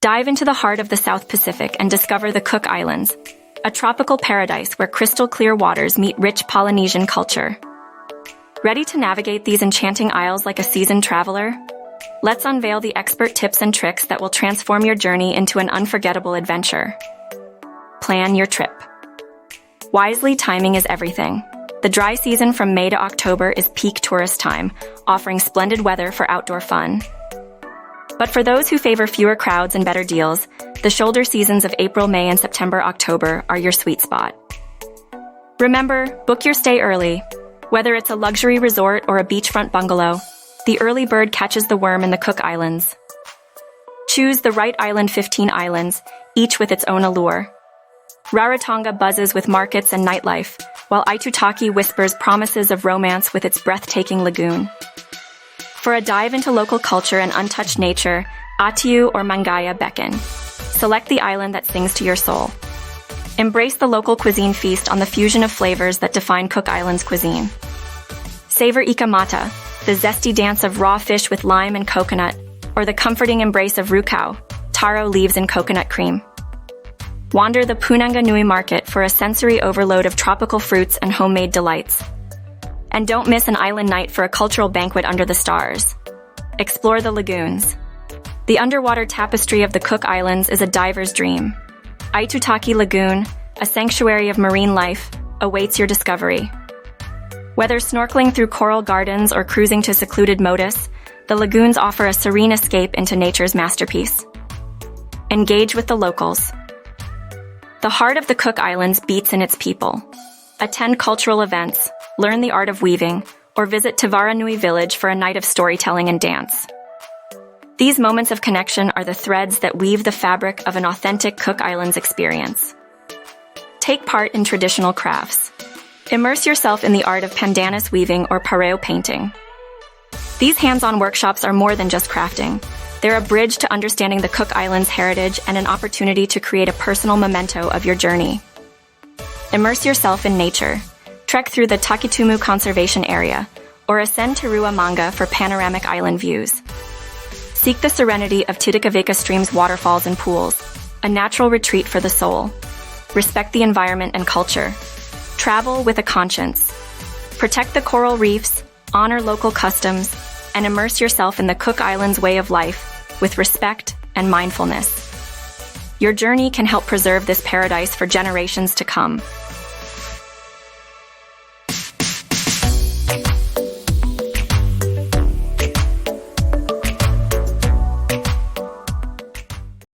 Dive into the heart of the South Pacific and discover the Cook Islands, a tropical paradise where crystal-clear waters meet rich Polynesian culture. Ready to navigate these enchanting isles like a seasoned traveler? Let's unveil the expert tips and tricks that will transform your journey into an unforgettable adventure. Plan your trip. Wisely, timing is everything. The dry season from May to October is peak tourist time, offering splendid weather for outdoor fun. But for those who favor fewer crowds and better deals, the shoulder seasons of April, May, and September, October are your sweet spot. Remember, book your stay early. Whether it's a luxury resort or a beachfront bungalow, the early bird catches the worm in the Cook Islands. Choose the right island. 15 islands, each with its own allure. Rarotonga buzzes with markets and nightlife, while Aitutaki whispers promises of romance with its breathtaking lagoon. For a dive into local culture and untouched nature, Atiu or Mangaya beckon. Select the island that sings to your soul. Embrace the local cuisine feast on the fusion of flavors that define Cook Islands cuisine. Savor ikamata, the zesty dance of raw fish with lime and coconut, or the comforting embrace of rukau, taro leaves and coconut cream. Wander the Punanga Nui Market for a sensory overload of tropical fruits and homemade delights. And don't miss an island night for a cultural banquet under the stars. Explore the lagoons. The underwater tapestry of the Cook Islands is a diver's dream. Aitutaki Lagoon, a sanctuary of marine life, awaits your discovery. Whether snorkeling through coral gardens or cruising to secluded Modus, the lagoons offer a serene escape into nature's masterpiece. Engage with the locals. The heart of the Cook Islands beats in its people. Attend cultural events, learn the art of weaving, or visit Tivara Nui Village for a night of storytelling and dance. These moments of connection are the threads that weave the fabric of an authentic Cook Islands experience. Take part in traditional crafts. Immerse yourself in the art of pandanus weaving or pareo painting. These hands-on workshops are more than just crafting. They're a bridge to understanding the Cook Islands' heritage and an opportunity to create a personal memento of your journey. Immerse yourself in nature. Trek through the Takitumu Conservation Area, or ascend to Ruamanga for panoramic island views. Seek the serenity of Titicaveka Stream's waterfalls and pools, a natural retreat for the soul. Respect the environment and culture. Travel with a conscience. Protect the coral reefs, honor local customs, and immerse yourself in the Cook Islands way of life with respect and mindfulness. Your journey can help preserve this paradise for generations to come.